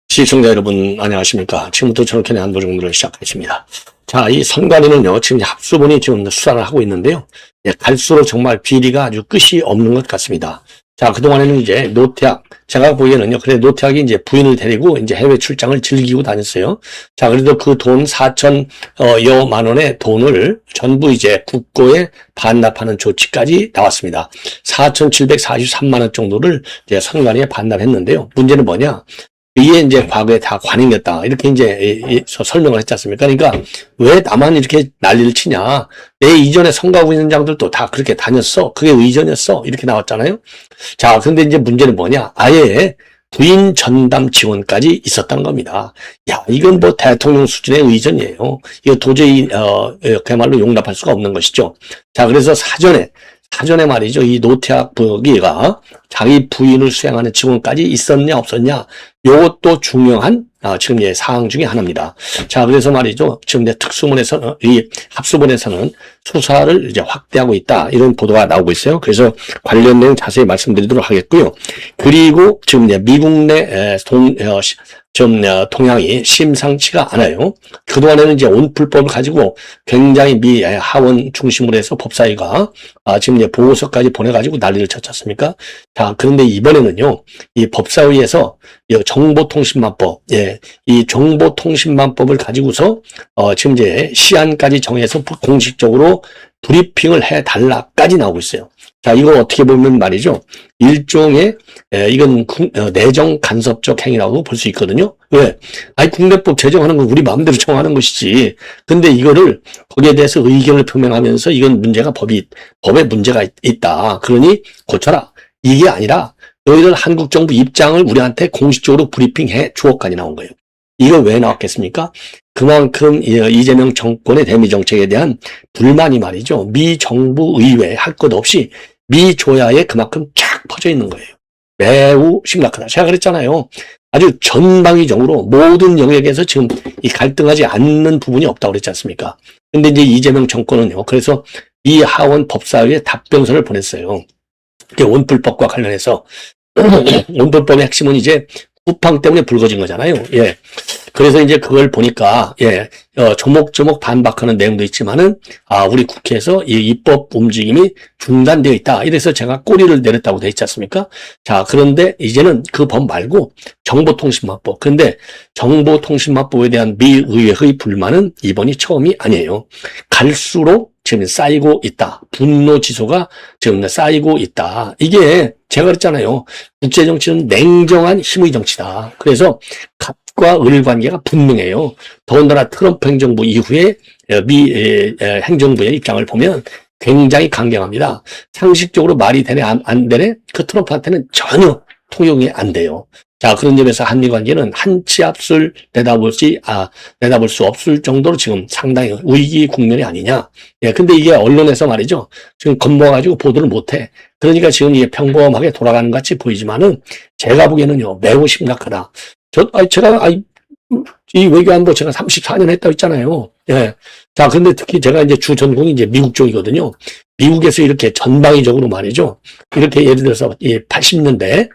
시청자 여러분 안녕하십니까. 지금부터 저렇게 안보정보를 시작하겠습니다. 자, 이 선관위는요 지금 합수본이 지금 수사를 하고 있는데요. 갈수록 정말 비리가 아주 끝이 없는 것 같습니다. 자, 그동안에는 이제 노태학, 제가 보기에는요, 그래, 노태학이 이제 부인을 데리고 이제 해외 출장을 즐기고 다녔어요. 자, 그래도 그 돈 4천여만 원의 돈을 전부 이제 국고에 반납하는 조치까지 나왔습니다. 4,743만 원 정도를 이제 선관위에 반납했는데요. 문제는 뭐냐? 이게 이제 과거에 다 관행이었다. 이렇게 이제 설명을 했지 않습니까? 그러니까 왜 나만 이렇게 난리를 치냐. 내 이전에 선거부위원장들도 다 그렇게 다녔어. 그게 의전이었어. 이렇게 나왔잖아요. 자, 그런데 이제 문제는 뭐냐. 아예 부인 전담 지원까지 있었다는 겁니다. 야, 이건 뭐 대통령 수준의 의전이에요. 이거 도저히, 그야말로 용납할 수가 없는 것이죠. 자, 그래서 사전에 말이죠. 이 노태학 부기가 자기 부인을 수행하는 직원까지 있었냐 없었냐. 요것도 중요한 지금 사항 중에 하나입니다. 자, 그래서 말이죠. 지금 특수본에서 이 합수본에서는 수사를 이제 확대하고 있다. 이런 보도가 나오고 있어요. 그래서 관련 내용 자세히 말씀드리도록 하겠고요. 그리고 지금 미국 내 동향이 심상치가 않아요. 그동안에는 이제 온풀법을 가지고 굉장히 미 하원 중심으로 해서 법사위가 지금 이제 보고서까지 보내가지고 난리를 쳤지 않습니까? 자, 그런데 이번에는요, 이 법사위에서 정보통신망법, 이 정보통신망법을 가지고서 지금 이제 시한까지 정해서 공식적으로 브리핑을 해달라까지 나오고 있어요. 자, 이거 어떻게 보면 말이죠. 일종의, 이건 내정 간섭적 행위라고 볼 수 있거든요. 왜? 아니, 국내법 제정하는 건 우리 마음대로 정하는 것이지. 근데 이거를 거기에 대해서 의견을 표명하면서 이건 법에 문제가 있다. 그러니 고쳐라. 이게 아니라 너희들 한국 정부 입장을 우리한테 공식적으로 브리핑해 주어까지 나온 거예요. 이거 왜 나왔겠습니까? 그만큼 이재명 정권의 대미 정책에 대한 불만이 말이죠. 미 정부 의회 할 것 없이 미 조야에 그만큼 쫙 퍼져 있는 거예요. 매우 심각하다. 제가 그랬잖아요. 아주 전방위적으로 모든 영역에서 지금 이 갈등하지 않는 부분이 없다고 그랬지 않습니까? 근데 이제 이재명 정권은요. 그래서 이 하원 법사위에 답변서를 보냈어요. 온풀법과 관련해서 온풀법의 핵심은 이제 쿠팡 때문에 불거진 거잖아요. 예. 그래서 이제 그걸 보니까, 조목조목 반박하는 내용도 있지만은, 우리 국회에서 이 입법 움직임이 중단되어 있다. 이래서 제가 꼬리를 내렸다고 돼 있지 않습니까? 자, 그런데 이제는 그 법 말고 정보통신망법. 그런데 정보통신망법에 대한 미 의회의 불만은 이번이 처음이 아니에요. 갈수록 지금 쌓이고 있다. 분노 지수가 지금 쌓이고 있다. 이게 제가 그랬잖아요. 국제정치는 냉정한 힘의 정치다. 그래서 과 을 관계가 분명해요. 더군다나 트럼프 행정부 이후에 미 행정부의 입장을 보면 굉장히 강경합니다. 상식적으로 말이 되네 안 되네? 그 트럼프한테는 전혀 통용이 안 돼요. 자, 그런 점에서 한미 관계는 한 치 앞을 내다볼 수 없을 정도로 지금 상당히 위기 국면이 아니냐. 예, 근데 이게 언론에서 말이죠. 지금 겁먹어가지고 보도를 못해. 그러니까 지금 이게 평범하게 돌아가는 것 같이 보이지만은 제가 보기에는요, 매우 심각하다. 이 외교안보 제가 34년 했다고 했잖아요. 예. 자, 근데 특히 제가 이제 주 전공이 이제 미국 쪽이거든요. 미국에서 이렇게 전방위적으로 말이죠. 이렇게 예를 들어서 80년대,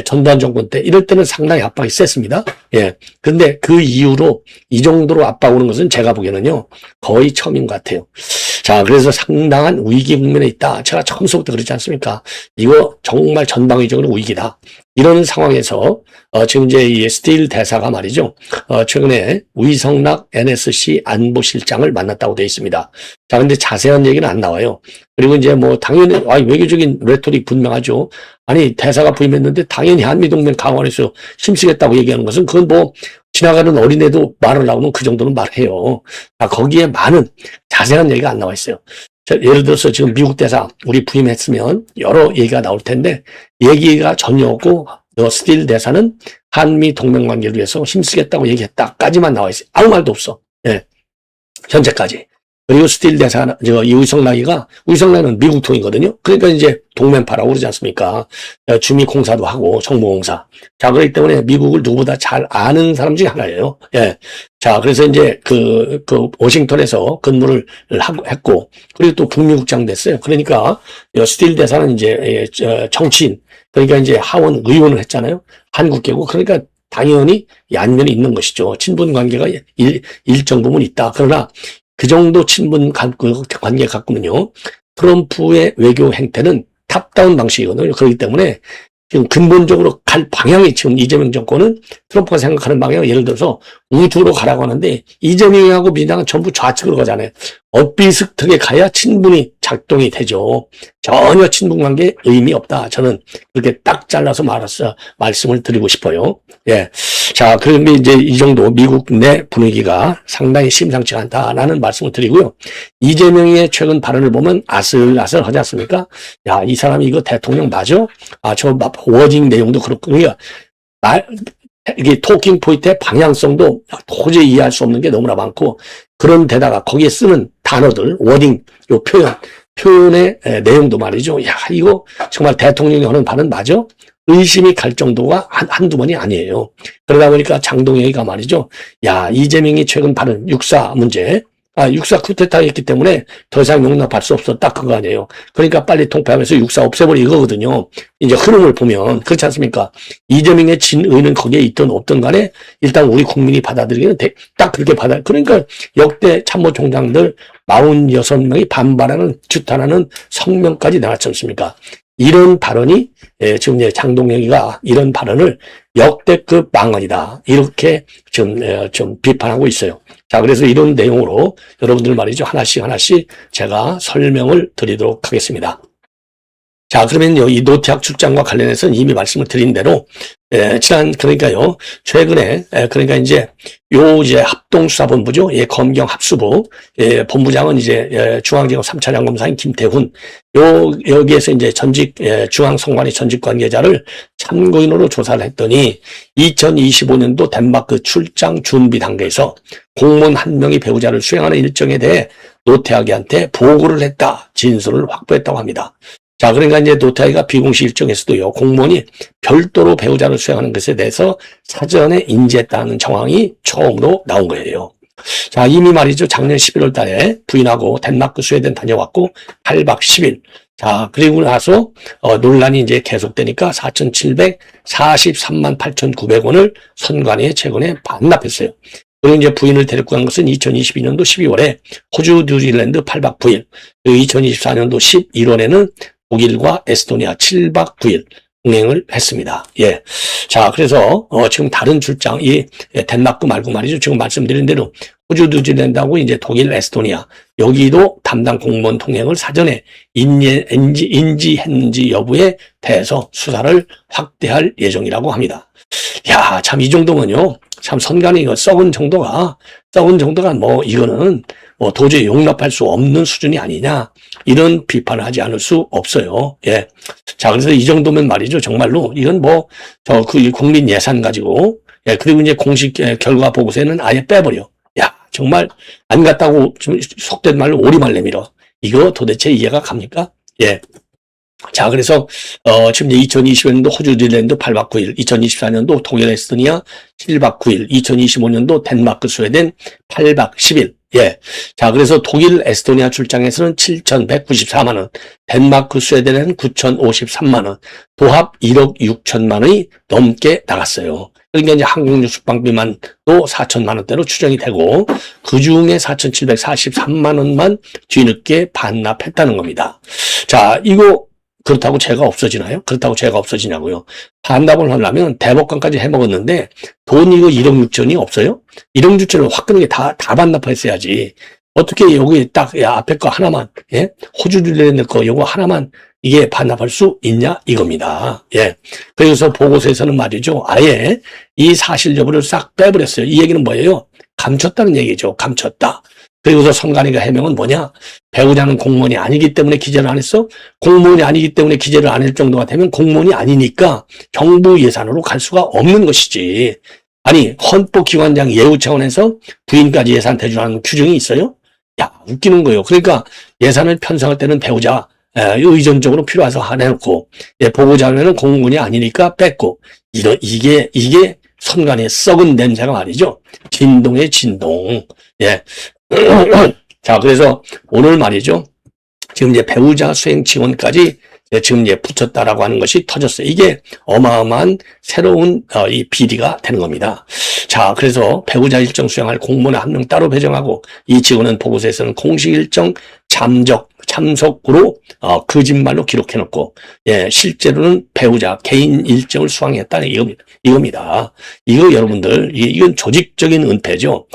전두환 정권 때 이럴 때는 상당히 압박이 셌습니다. 예. 근데 그 이후로 이 정도로 압박 오는 것은 제가 보기에는요, 거의 처음인 것 같아요. 자, 그래서 상당한 위기 국면에 있다. 제가 처음부터 그러지 않습니까? 이거 정말 전방위적으로 위기다. 이런 상황에서 지금 이제 이 스틸 대사가 말이죠. 최근에 위성락 NSC 안보실장을 만났다고 되어 있습니다. 자, 근데 자세한 얘기는 안 나와요. 그리고 이제 뭐 당연히 외교적인 레토릭 분명하죠. 아니, 대사가 부임했는데 당연히 한미동맹 강화해서 힘쓰겠다고 얘기하는 것은 그건 뭐 지나가는 어린애도 말을 나오면 그 정도는 말해요. 자, 거기에 많은 자세한 얘기가 안 나와 있어요. 예를 들어서 지금 미국 대사 우리 부임했으면 여러 얘기가 나올 텐데 얘기가 전혀 없고 스틸 대사는 한미 동맹 관계를 위해서 힘쓰겠다고 얘기했다까지만 나와 있어요. 아무 말도 없어. 예. 현재까지. 그리고 스틸 대사, 이 의성락이는 미국 통이거든요. 그러니까 이제 동맹파라고 그러지 않습니까? 주미공사도 하고, 정보공사. 자, 그렇기 때문에 미국을 누구보다 잘 아는 사람 중에 하나예요. 예. 자, 그래서 이제 워싱턴에서 근무를 했고, 그리고 또 북미국장 됐어요. 그러니까, 스틸 대사는 이제, 정치인, 그러니까 이제 하원 의원을 했잖아요. 한국계고, 그러니까 당연히 안면이 있는 것이죠. 친분 관계가 일정 부분 있다. 그러나, 그 정도 친분 관계 갖고는요, 트럼프의 외교 행태는 탑다운 방식이거든요. 그렇기 때문에 지금 근본적으로 갈 방향이 지금 이재명 정권은 트럼프가 생각하는 방향은 예를 들어서 우측으로 가라고 하는데 이재명하고 민주당은 전부 좌측으로 가잖아요. 엇비슷하게 가야 친분이 작동이 되죠. 전혀 친분 관계에 의미 없다. 저는 그렇게 딱 잘라서 말씀을 드리고 싶어요. 예. 자, 그런데 이제 이 정도 미국 내 분위기가 상당히 심상치 않다라는 말씀을 드리고요. 이재명의 최근 발언을 보면 아슬아슬하지 않습니까? 야, 이 사람이 이거 대통령 맞아? 저 워딩 내용도 그렇고요. 이게 토킹 포인트의 방향성도 도저히 이해할 수 없는 게 너무나 많고, 그런 데다가 거기에 쓰는 단어들, 워딩, 요 표현의 내용도 말이죠. 야, 이거 정말 대통령이 하는 발언 맞아? 의심이 갈 정도가 한두 번이 아니에요. 그러다 보니까 장동혁이가 말이죠. 야, 이재명이 최근 발언, 육사 문제, 육사 쿠데타 했기 때문에 더 이상 용납할 수 없어. 딱 그거 아니에요. 그러니까 빨리 통폐하면서 육사 없애버리 이거거든요. 이제 흐름을 보면. 그렇지 않습니까? 이재명의 진의는 거기에 있든 없든 간에 일단 우리 국민이 받아들이기는 딱 그렇게 그러니까 역대 참모총장들 46명이 반발하는, 규탄하는 성명까지 나왔지 않습니까? 이런 발언이, 지금 이제 장동혁이가 이런 발언을 역대급 망언이다. 이렇게 좀 비판하고 있어요. 자, 그래서 이런 내용으로 여러분들 말이죠. 하나씩 제가 설명을 드리도록 하겠습니다. 자, 그러면 이 노태학 출장과 관련해서는 이미 말씀을 드린 대로, 그러니까요, 최근에, 그러니까 이제 합동수사본부죠. 검경 합수부, 본부장은 이제, 중앙지검 3차장 검사인 김태훈, 여기에서 이제 중앙선관위 전직 관계자를 참고인으로 조사를 했더니, 2025년도 덴마크 출장 준비 단계에서 공무원 한 명이 배우자를 수행하는 일정에 대해 노태학이한테 보고를 했다, 진술을 확보했다고 합니다. 자, 그러니까 이제 노태학이가 비공식 일정에서도요, 공무원이 별도로 배우자를 수행하는 것에 대해서 사전에 인지했다는 정황이 처음으로 나온 거예요. 자, 이미 말이죠. 작년 11월 달에 부인하고 덴마크, 스웨덴 다녀왔고 8박 10일. 자, 그리고 나서 논란이 이제 계속되니까 4,743만 8,900원을 선관위에 최근에 반납했어요. 그리고 이제 부인을 데리고 간 것은 2022년도 12월에 호주, 뉴질랜드 8박 9일, 그리고 2024년도 11월에는 독일과 에스토니아 7박 9일 동행을 했습니다. 예. 자, 그래서, 지금 다른 출장, 덴마크 말고 말이죠. 지금 말씀드린 대로 호주, 뉴질랜드하고 이제 독일, 에스토니아, 여기도 담당 공무원 통행을 사전에 인지했는지 여부에 대해서 수사를 확대할 예정이라고 합니다. 야, 참 이 정도면요. 참 선관위 썩은 정도가 이거는 도저히 용납할 수 없는 수준이 아니냐. 이런 비판을 하지 않을 수 없어요. 예. 자, 그래서 이 정도면 말이죠. 정말로 이건 국민 예산 가지고, 예, 그리고 이제 공식 결과 보고서에는 아예 빼버려. 야, 정말 안 갔다고 좀 속된 말로 오리말 내밀어. 이거 도대체 이해가 갑니까? 예. 자, 그래서, 지금 이제 2020년도 호주, 뉴질랜드 8박 9일, 2024년도 독일, 에스토니아 7박 9일, 2025년도 덴마크, 스웨덴 8박 10일. 예. 자, 그래서 독일, 에스토니아 출장에서는 7,194만원, 덴마크, 스웨덴에는 9,053만원, 도합 1억 6천만 원이 넘게 나갔어요. 그러니까 이제 항공유 숙박비만도 4천만 원대로 추정이 되고, 그 중에 4,743만 원만 뒤늦게 반납했다는 겁니다. 자, 이거, 그렇다고 죄가 없어지나요? 그렇다고 죄가 없어지냐고요? 반납을 하려면 대법관까지 해먹었는데 돈 이거 1억 6천이 없어요? 1억 6천을 화끈하게 다 반납했어야지. 어떻게 여기 딱 앞에 거 하나만, 예? 호주 뉴질랜드 거 요거 하나만 이게 반납할 수 있냐 이겁니다. 예. 그래서 보고서에서는 말이죠. 아예 이 사실 여부를 싹 빼버렸어요. 이 얘기는 뭐예요? 감췄다는 얘기죠. 감췄다. 그리고서 선관위가 해명은 뭐냐? 배우자는 공무원이 아니기 때문에 기재를 안 했어? 공무원이 아니기 때문에 기재를 안 할 정도가 되면 공무원이 아니니까 정부 예산으로 갈 수가 없는 것이지. 아니, 헌법기관장 예우 차원에서 부인까지 예산 대주라는 규정이 있어요? 야, 웃기는 거예요. 그러니까 예산을 편성할 때는 배우자 의존적으로 필요해서 해놓고, 보고자료는 공군이 아니니까 뺐고, 이게 선관위의 썩은 냄새가 말이죠. 진동의 진동. 예. 자, 그래서 오늘 말이죠. 지금 이제 배우자 수행 지원까지 지금 이제 붙였다라고 하는 것이 터졌어요. 이게 어마어마한 새로운 이 비리가 되는 겁니다. 자, 그래서 배우자 일정 수행할 공무원 한 명 따로 배정하고 이 직원은 보고서에서는 공식 일정 참석으로 거짓말로 기록해놓고 실제로는 배우자 개인 일정을 수행했다는 이겁니다. 이거 여러분들 이건 조직적인 은폐죠.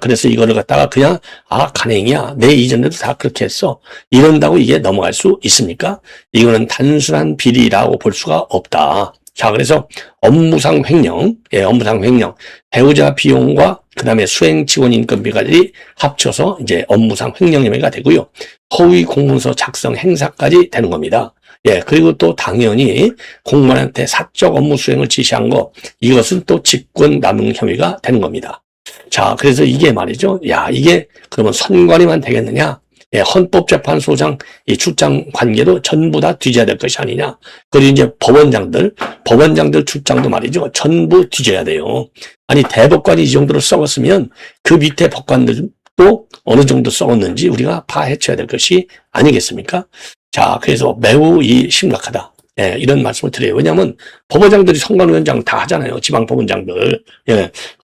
그래서 이거를 갖다가 그냥 간행이야. 내 이전에도 다 그렇게 했어. 이런다고 이게 넘어갈 수 있습니까? 이거는 단순한 비리라고 볼 수가 없다. 자, 그래서 업무상 횡령, 배우자 비용과 그 다음에 수행 지원 인건비까지 합쳐서 이제 업무상 횡령 혐의가 되고요. 허위 공문서 작성 행사까지 되는 겁니다. 그리고 또 당연히 공무원한테 사적 업무 수행을 지시한 거, 이것은 또 직권 남용 혐의가 되는 겁니다. 자, 그래서 이게 말이죠. 이게 그러면 선관위만 되겠느냐? 헌법재판소장 이 출장 관계도 전부 다 뒤져야 될 것이 아니냐. 그리고 이제 법원장들 출장도 말이죠. 전부 뒤져야 돼요. 아니, 대법관이 이 정도로 썩었으면 그 밑에 법관들도 어느 정도 썩었는지 우리가 파헤쳐야 될 것이 아니겠습니까? 자, 그래서 매우 심각하다. 이런 말씀을 드려요. 왜냐하면 법원장들이 선관위원장 다 하잖아요. 지방법원장들.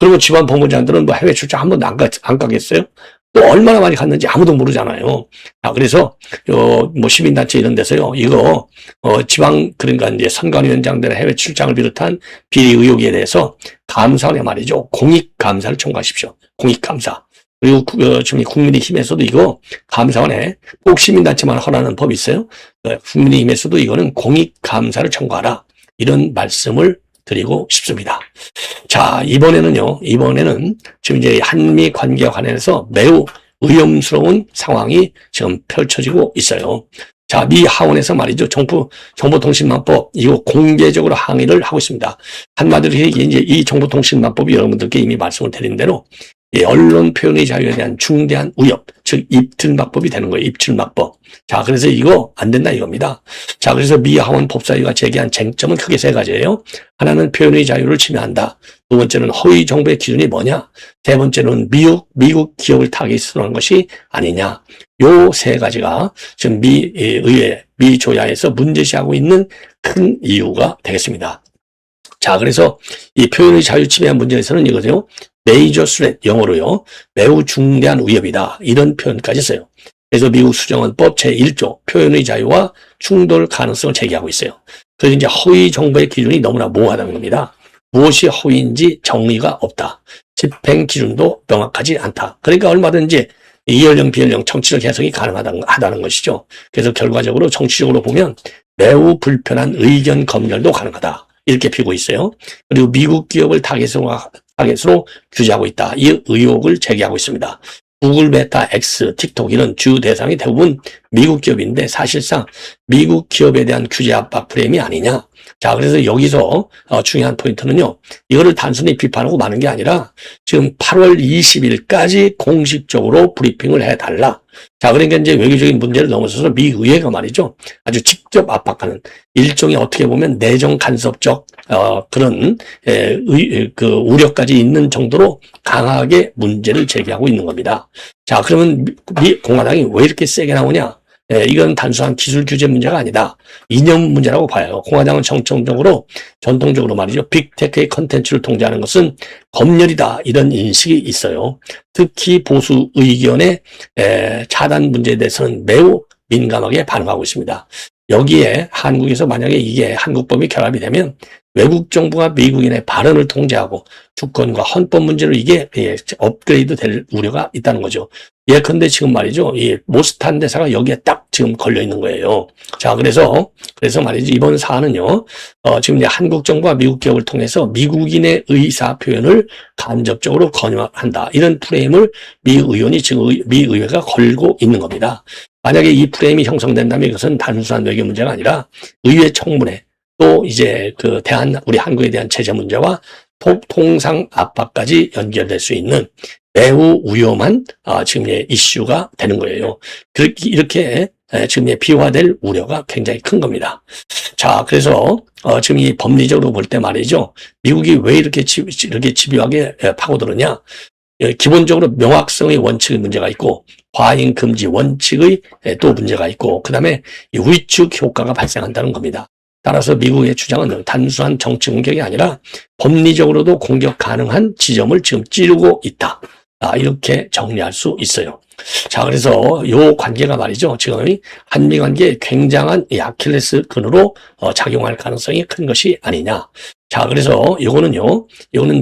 그리고 지방법원장들은 뭐 해외 출장 한 번도 안 가겠어요? 또 얼마나 많이 갔는지 아무도 모르잖아요. 그래서 뭐 시민단체 이런 데서요. 이거 그러니까 이제 선관위원장들의 해외 출장을 비롯한 비리 의혹에 대해서 감사원에 말이죠. 공익감사를 청구하십시오. 공익감사. 그리고 지금 국민의힘에서도 이거 감사원에 꼭 시민단체만 하라는 법이 있어요. 국민의힘에서도 이거는 공익감사를 청구하라. 이런 말씀을 드리고 싶습니다. 자, 이번에는 지금 이제 한미 관계와 관련해서 매우 위험스러운 상황이 지금 펼쳐지고 있어요. 자, 미 하원에서 말이죠. 정보통신망법, 이거 공개적으로 항의를 하고 있습니다. 한마디로 이제 이 정보통신망법이 여러분들께 이미 말씀을 드린 대로 언론 표현의 자유에 대한 중대한 위협, 즉 입틀막법이 되는 거예요. 입틀막법. 자, 그래서 이거 안 된다 이겁니다. 자, 그래서 미 하원 법사위가 제기한 쟁점은 크게 세 가지예요. 하나는 표현의 자유를 침해한다. 두 번째는 허위 정보의 기준이 뭐냐? 세 번째는 미국 기업을 타깃으로 한 것이 아니냐? 요 세 가지가 지금 미 의회, 미 조야에서 문제시하고 있는 큰 이유가 되겠습니다. 자, 그래서 이 표현의 자유 침해한 문제에서는 이거죠. 메이저 스렛, 영어로요. 매우 중대한 위협이다. 이런 표현까지 써요. 그래서 미국 수정헌법 제1조 표현의 자유와 충돌 가능성을 제기하고 있어요. 그래서 이제 허위 정보의 기준이 너무나 모호하다는 겁니다. 무엇이 허위인지 정의가 없다. 집행 기준도 명확하지 않다. 그러니까 얼마든지 이연령, 비연령, 정치적 해석이 가능하다는 것이죠. 그래서 결과적으로 정치적으로 보면 매우 불편한 의견 검열도 가능하다. 이렇게 피고 있어요. 그리고 미국 기업을 타겟으로 규제하고 있다. 이 의혹을 제기하고 있습니다. 구글, 메타, X, 틱톡 이런 주 대상이 대부분 미국 기업인데 사실상 미국 기업에 대한 규제 압박 프레임이 아니냐. 자, 그래서 여기서 중요한 포인트는요. 이거를 단순히 비판하고 마는 게 아니라 지금 8월 20일까지 공식적으로 브리핑을 해달라. 자, 그러니까 이제 외교적인 문제를 넘어서서 미 의회가 말이죠. 아주 직접 압박하는 일종의 어떻게 보면 내정 간섭적 그런 우려까지 있는 정도로 강하게 문제를 제기하고 있는 겁니다. 자, 그러면 미 공화당이 왜 이렇게 세게 나오냐? 이건 단순한 기술 규제 문제가 아니다. 이념 문제라고 봐요. 공화당은 전통적으로 말이죠. 빅테크의 컨텐츠를 통제하는 것은 검열이다. 이런 인식이 있어요. 특히 보수 의견의 차단 문제에 대해서는 매우 민감하게 반응하고 있습니다. 여기에 한국에서 만약에 이게 한국법이 결합이 되면 외국 정부가 미국인의 발언을 통제하고 주권과 헌법 문제로 이게 업그레이드 될 우려가 있다는 거죠. 예컨대 지금 말이죠. 이 모스탄 대사가 여기에 딱 지금 걸려 있는 거예요. 자, 그래서 말이죠. 이번 사안은요. 지금 이제 한국 정부와 미국 기업을 통해서 미국인의 의사 표현을 간접적으로 권유한다. 이런 프레임을 미 의원이 지금 미 의회가 걸고 있는 겁니다. 만약에 이 프레임이 형성된다면 이것은 단순한 외교 문제가 아니라 의회 청문회 또 이제 우리 한국에 대한 제재 문제와 통상 압박까지 연결될 수 있는 매우 위험한 지금 이슈가 되는 거예요. 이렇게 지금 비화될 우려가 굉장히 큰 겁니다. 자, 그래서 지금 이 법리적으로 볼 때 말이죠. 미국이 왜 이렇게 집요하게 파고들었냐? 기본적으로 명확성의 원칙의 문제가 있고 과잉 금지 원칙의 또 문제가 있고 그다음에 이 위축 효과가 발생한다는 겁니다. 따라서 미국의 주장은 단순한 정치 공격이 아니라 법리적으로도 공격 가능한 지점을 지금 찌르고 있다. 이렇게 정리할 수 있어요. 자, 그래서 요 관계가 말이죠. 지금 한미 관계에 굉장한 아킬레스 근으로 작용할 가능성이 큰 것이 아니냐. 자, 그래서 이거는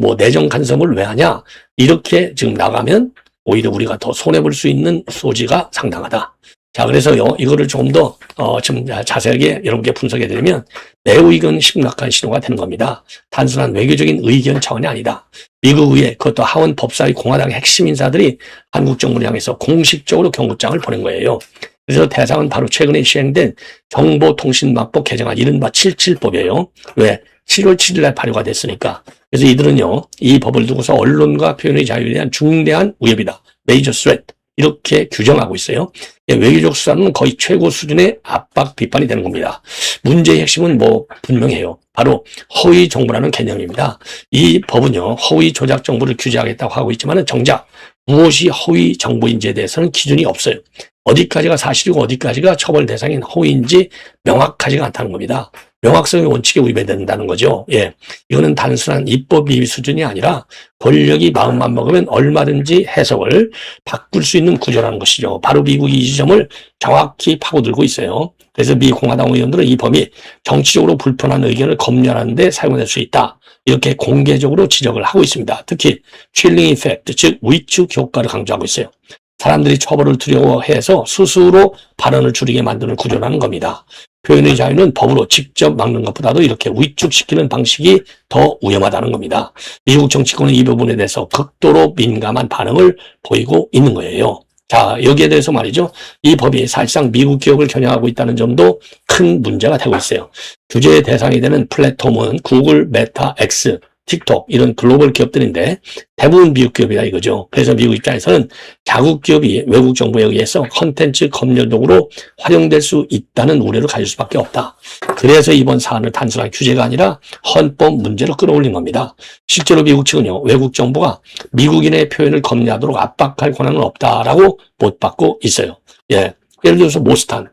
뭐 내정 간섭을 왜 하냐. 이렇게 지금 나가면 오히려 우리가 더 손해볼 수 있는 소지가 상당하다. 자, 그래서요, 이거를 조금 더, 좀 자세하게 여러분께 분석해 드리면 매우 이건 심각한 신호가 되는 겁니다. 단순한 외교적인 의견 차원이 아니다. 미국 의회, 그것도 하원 법사위 공화당의 핵심 인사들이 한국 정부를 향해서 공식적으로 경고장을 보낸 거예요. 그래서 대상은 바로 최근에 시행된 정보통신망법 개정안 이른바 77법이에요. 왜? 7월 7일 날 발효가 됐으니까. 그래서 이들은요, 이 법을 두고서 언론과 표현의 자유에 대한 중대한 위협이다. Major threat. 이렇게 규정하고 있어요. 외교적 수사는 거의 최고 수준의 압박 비판이 되는 겁니다. 문제의 핵심은 뭐 분명해요. 바로 허위 정보라는 개념입니다. 이 법은요, 허위 조작 정보를 규제하겠다고 하고 있지만 정작 무엇이 허위 정보인지에 대해서는 기준이 없어요. 어디까지가 사실이고 어디까지가 처벌 대상인 허위인지 명확하지가 않다는 겁니다. 명확성의 원칙에 위배된다는 거죠. 예. 이거는 단순한 입법 위반 수준이 아니라 권력이 마음만 먹으면 얼마든지 해석을 바꿀 수 있는 구조라는 것이죠. 바로 미국이 이 지점을 정확히 파고들고 있어요. 그래서 미 공화당 의원들은 이 법이 정치적으로 불편한 의견을 검열하는 데 사용될 수 있다. 이렇게 공개적으로 지적을 하고 있습니다. 특히 칠링 이펙트, 즉 위축 효과를 강조하고 있어요. 사람들이 처벌을 두려워해서 스스로 발언을 줄이게 만드는 구조라는 겁니다. 표현의 자유는 법으로 직접 막는 것보다도 이렇게 위축시키는 방식이 더 위험하다는 겁니다. 미국 정치권은 이 부분에 대해서 극도로 민감한 반응을 보이고 있는 거예요. 자, 여기에 대해서 말이죠. 이 법이 사실상 미국 기업을 겨냥하고 있다는 점도 큰 문제가 되고 있어요. 규제의 대상이 되는 플랫폼은 구글, 메타, X, 틱톡 이런 글로벌 기업들인데 대부분 미국 기업이다 이거죠. 그래서 미국 입장에서는 자국 기업이 외국 정부에 의해서 컨텐츠 검열 도구로 활용될 수 있다는 우려를 가질 수밖에 없다. 그래서 이번 사안을 단순한 규제가 아니라 헌법 문제로 끌어올린 겁니다. 실제로 미국 측은요, 외국 정부가 미국인의 표현을 검열하도록 압박할 권한은 없다라고 못 받고 있어요. 예. 예를 들어서 모스탄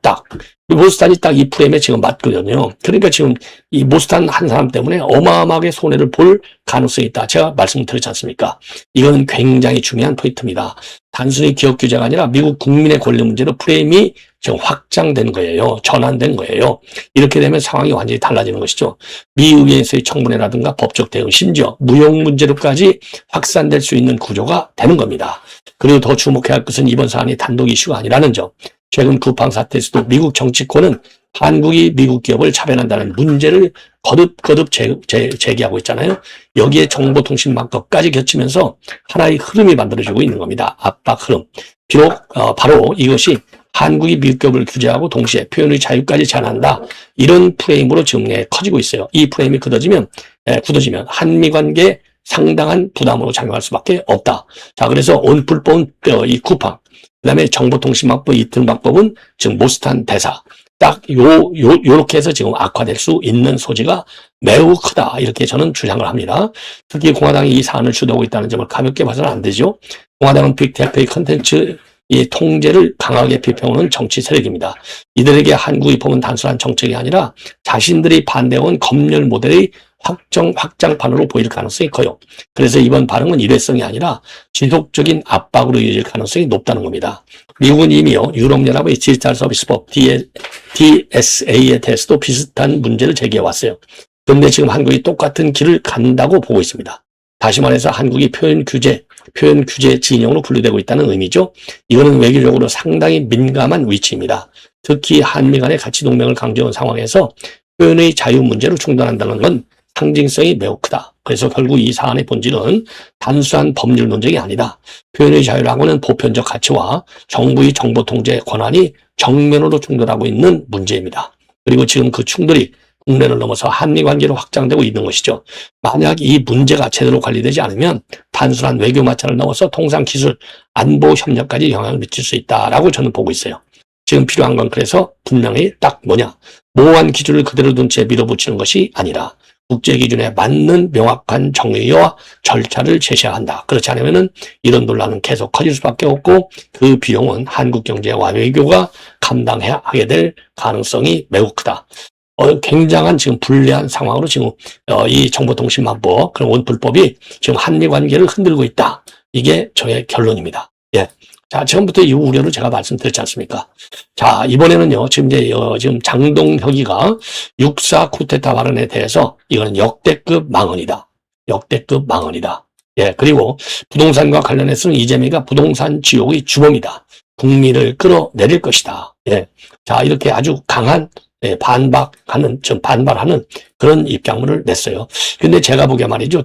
모스탄이 딱 이 프레임에 지금 맞거든요. 그러니까 지금 이 모스탄 한 사람 때문에 어마어마하게 손해를 볼 가능성이 있다. 제가 말씀드렸지 않습니까? 이건 굉장히 중요한 포인트입니다. 단순히 기업 규제가 아니라 미국 국민의 권리 문제로 프레임이 지금 확장된 거예요. 전환된 거예요. 이렇게 되면 상황이 완전히 달라지는 것이죠. 미 의회에서의 청문회라든가 법적 대응, 심지어 무용 문제로까지 확산될 수 있는 구조가 되는 겁니다. 그리고 더 주목해야 할 것은 이번 사안이 단독 이슈가 아니라는 점. 최근 쿠팡 사태에서도 미국 정치권은 한국이 미국 기업을 차별한다는 문제를 거듭 제기하고 있잖아요. 여기에 정보통신망법까지 겹치면서 하나의 흐름이 만들어지고 있는 겁니다. 압박 흐름. 비록 바로 이것이 한국이 미국 기업을 규제하고 동시에 표현의 자유까지 제한한다. 이런 프레임으로 지금 커지고 있어요. 이 프레임이 굳어지면 한미 관계에 상당한 부담으로 작용할 수밖에 없다. 자, 그래서 온풀법은 이 쿠팡, 그 다음에 정보통신망법, 이틀망법은 지금 모스탄 대사. 딱 요렇게 해서 지금 악화될 수 있는 소지가 매우 크다. 이렇게 저는 주장을 합니다. 특히 공화당이 이 사안을 주도하고 있다는 점을 가볍게 봐서는 안 되죠. 공화당은 빅테크의 컨텐츠 이 통제를 강하게 비평하는 정치 세력입니다. 이들에게 한국 입법은 단순한 정책이 아니라 자신들이 반대해온 검열 모델의 확장판으로 보일 가능성이 커요. 그래서 이번 발언은 일회성이 아니라 지속적인 압박으로 이어질 가능성이 높다는 겁니다. 미국은 이미요, 유럽연합의 디지털 서비스법 DSA에 대해서도 비슷한 문제를 제기해왔어요. 그런데 지금 한국이 똑같은 길을 간다고 보고 있습니다. 다시 말해서 한국이 표현 규제 진영으로 분류되고 있다는 의미죠. 이거는 외교적으로 상당히 민감한 위치입니다. 특히 한미 간의 가치 동맹을 강조한 상황에서 표현의 자유 문제로 충돌한다는 건 상징성이 매우 크다. 그래서 결국 이 사안의 본질은 단순한 법률 논쟁이 아니다. 표현의 자유라고는 보편적 가치와 정부의 정보 통제 권한이 정면으로 충돌하고 있는 문제입니다. 그리고 지금 그 충돌이 국내를 넘어서 한미 관계로 확장되고 있는 것이죠. 만약 이 문제가 제대로 관리되지 않으면 단순한 외교 마찰을 넘어서 통상 기술, 안보 협력까지 영향을 미칠 수 있다라고 저는 보고 있어요. 지금 필요한 건 그래서 분명히 딱 뭐냐. 모호한 기준을 그대로 둔 채 밀어붙이는 것이 아니라 국제 기준에 맞는 명확한 정의와 절차를 제시해야 한다. 그렇지 않으면은 이런 논란은 계속 커질 수밖에 없고 그 비용은 한국 경제와 외교가 감당해야 하게 될 가능성이 매우 크다. 굉장한 지금 불리한 상황으로 지금 이 정보통신망법 그런 원풀법이 지금 한미 관계를 흔들고 있다. 이게 저의 결론입니다. 예. 자, 처음부터 이 우려를 제가 말씀드렸지 않습니까? 자, 이번에는요, 지금 장동혁이가 육사 쿠데타 발언에 대해서 이거는 역대급 망언이다. 역대급 망언이다. 예, 그리고 부동산과 관련해서는 이재명이가 부동산 지옥의 주범이다. 국민을 끌어내릴 것이다. 예. 자, 이렇게 아주 강한 반박하는 그런 입장문을 냈어요. 근데 제가 보기에 말이죠.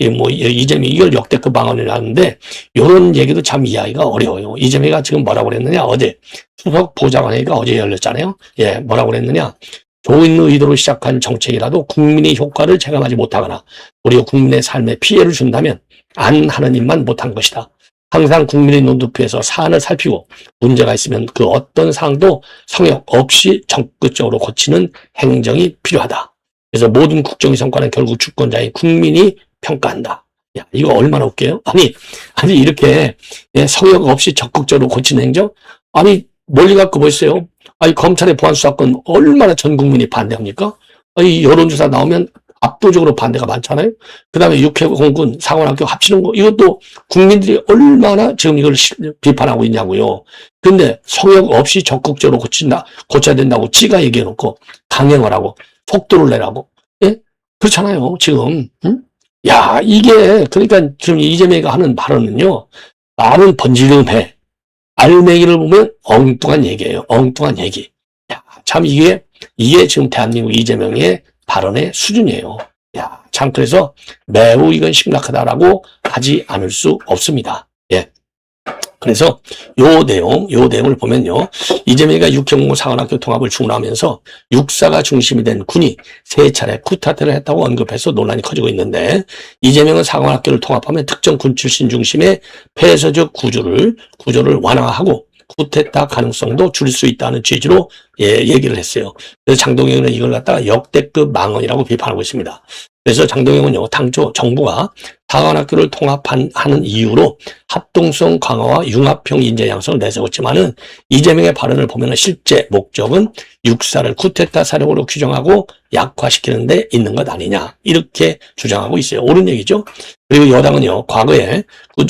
이재명이 이걸 역대급 방언이라는데, 요런 얘기도 참 이해하기가 어려워요. 이재명이가 지금 뭐라고 그랬느냐? 어제, 수석 보좌관회의가 어제 열렸잖아요. 예, 뭐라고 그랬느냐? 좋은 의도로 시작한 정책이라도 국민의 효과를 체감하지 못하거나, 우리 국민의 삶에 피해를 준다면, 안 하는 일만 못한 것이다. 항상 국민의 눈높이에서 사안을 살피고 문제가 있으면 그 어떤 사항도 성역 없이 적극적으로 고치는 행정이 필요하다. 그래서 모든 국정의 성과는 결국 주권자의 국민이 평가한다. 야, 이거 얼마나 웃겨요? 아니 이렇게 성역 없이 적극적으로 고치는 행정? 아니 멀리 갖고 보세요. 아니 검찰의 보안수사권 얼마나 전 국민이 반대합니까? 아니 여론조사 나오면 압도적으로 반대가 많잖아요. 그 다음에 육해공군 상원학교 합치는 거, 이것도 국민들이 얼마나 지금 이걸 비판하고 있냐고요. 근데 성역 없이 적극적으로 고쳐야 된다고 지가 얘기해놓고 강행을 하고 속도를 내라고. 예? 그렇잖아요. 지금. 응? 야, 이게, 그러니까 지금 이재명이가 하는 발언은요, 말은 번지르해. 알맹이를 보면 엉뚱한 얘기예요. 엉뚱한 얘기. 야, 참 이게 지금 대한민국 이재명의 발언의 수준이에요. 야, 참 그래서 매우 이건 심각하다라고 하지 않을 수 없습니다. 예. 그래서 요 내용을 보면요. 이재명이가 육해공군 상원학교 통합을 주문하면서 육사가 중심이 된 군이 3차례 쿠데타를 했다고 언급해서 논란이 커지고 있는데, 이재명은 상원학교를 통합하면 특정 군 출신 중심의 폐쇄적 구조를 완화하고 쿠데타 가능성도 줄일 수 있다는 취지로 얘기를 했어요. 그래서 장동혁은 이걸 갖다가 역대급 망언이라고 비판하고 있습니다. 그래서 장동혁은요, 당초 정부가 상원학교를 통합하는 이유로 합동성 강화와 융합형 인재 양성을 내세웠지만은 이재명의 발언을 보면은 실제 목적은 육사를 쿠데타 사령으로 규정하고 약화시키는 데 있는 것 아니냐, 이렇게 주장하고 있어요. 옳은 얘기죠. 그리고 여당은요, 과거에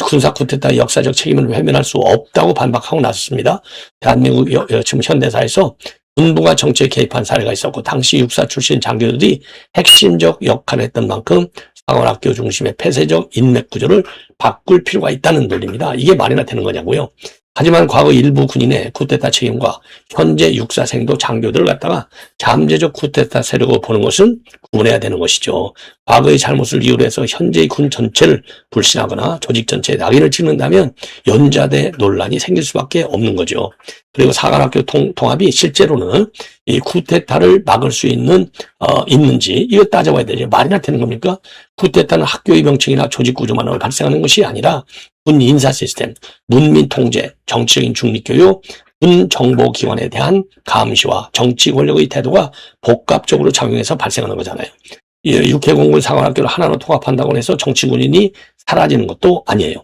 군사 쿠데타의 역사적 책임을 외면할 수 없다고 반박하고 나섰습니다. 대한민국 지금 현대사에서 군부가 정치에 개입한 사례가 있었고, 당시 육사 출신 장교들이 핵심적 역할을 했던 만큼 상원학교 중심의 폐쇄적 인맥 구조를 바꿀 필요가 있다는 논리입니다. 이게 말이나 되는 거냐고요. 하지만 과거 일부 군인의 쿠데타 책임과 현재 육사생도 장교들을 갖다가 잠재적 쿠데타 세력으로 보는 것은 구분해야 되는 것이죠. 과거의 잘못을 이유로 해서 현재의 군 전체를 불신하거나 조직 전체에 낙인을 찍는다면 연좌대 논란이 생길 수밖에 없는 거죠. 그리고 상원학교 통합이 실제로는 이 쿠데타를 막을 수 있는지 이거 따져봐야 되죠. 말이나 되는 겁니까? 쿠데타는 학교의 명칭이나 조직 구조만으로 발생하는 것이 아니라 군 인사 시스템, 문민 통제, 정치적인 중립교육, 군 정보기관에 대한 감시와 정치 권력의 태도가 복합적으로 작용해서 발생하는 거잖아요. 육해공군 상원학교를 하나로 통합한다고 해서 정치군인이 사라지는 것도 아니에요.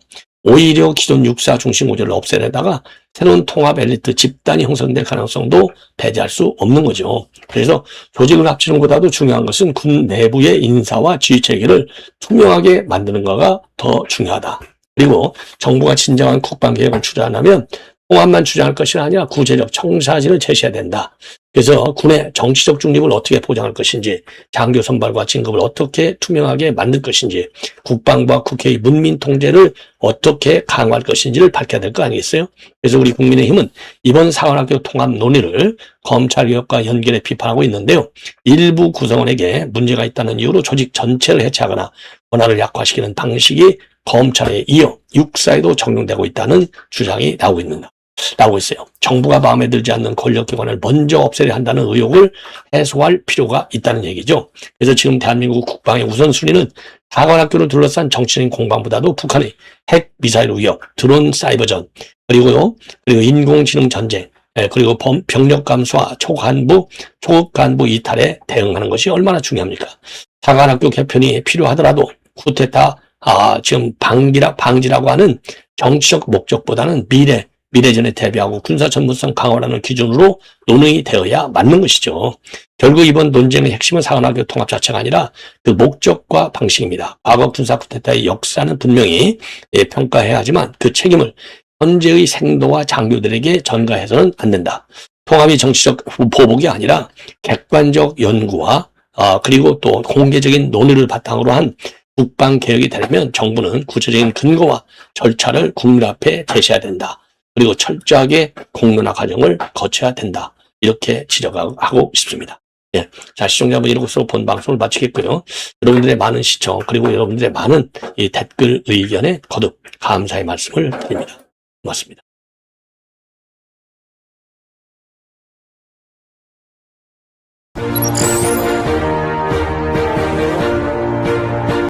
오히려 기존 육사 중심 구조를 없애려다가 새로운 통합 엘리트 집단이 형성될 가능성도 배제할 수 없는 거죠. 그래서 조직을 합치는 것보다도 중요한 것은 군 내부의 인사와 지휘 체계를 투명하게 만드는 거가 더 중요하다. 그리고 정부가 진정한 국방계획을 추진하면 통합만 주장할 것이 아니라 구체적 청사진을 제시해야 된다. 그래서 군의 정치적 중립을 어떻게 보장할 것인지, 장교 선발과 진급을 어떻게 투명하게 만들 것인지, 국방부와 국회의 문민 통제를 어떻게 강화할 것인지를 밝혀야 될 거 아니겠어요? 그래서 우리 국민의힘은 이번 상원학교 통합 논의를 검찰개혁과 연결해 비판하고 있는데요. 일부 구성원에게 문제가 있다는 이유로 조직 전체를 해체하거나 권한을 약화시키는 방식이 검찰에 이어 육사에도 적용되고 있다는 주장이 나오고 있습니다. 나오고 있어요. 정부가 마음에 들지 않는 권력기관을 먼저 없애야 한다는 의혹을 해소할 필요가 있다는 얘기죠. 그래서 지금 대한민국 국방의 우선순위는 사관학교를 둘러싼 정치적인 공방보다도 북한의 핵 미사일 위협, 드론 사이버전, 그리고 인공지능 전쟁, 그리고 병력 감소와 초급 간부 이탈에 대응하는 것이 얼마나 중요합니까? 사관학교 개편이 필요하더라도 쿠데타 지금 방지라고 하는 정치적 목적보다는 미래전에 대비하고 군사 전문성 강화라는 기준으로 논의이 되어야 맞는 것이죠. 결국 이번 논쟁의 핵심은 사관학교 통합 자체가 아니라 그 목적과 방식입니다. 과거 군사 쿠데타의 역사는 분명히 평가해야 하지만 그 책임을 현재의 생도와 장교들에게 전가해서는 안 된다. 통합이 정치적 보복이 아니라 객관적 연구와 그리고 또 공개적인 논의를 바탕으로 한 국방개혁이 되려면 정부는 구체적인 근거와 절차를 국민 앞에 제시해야 된다. 그리고 철저하게 공론화 과정을 거쳐야 된다. 이렇게 지적하고 싶습니다. 예. 자, 시청자분 이로써 본 방송을 마치겠고요. 여러분들의 많은 시청 그리고 여러분들의 많은 이 댓글 의견에 거듭 감사의 말씀을 드립니다. 고맙습니다.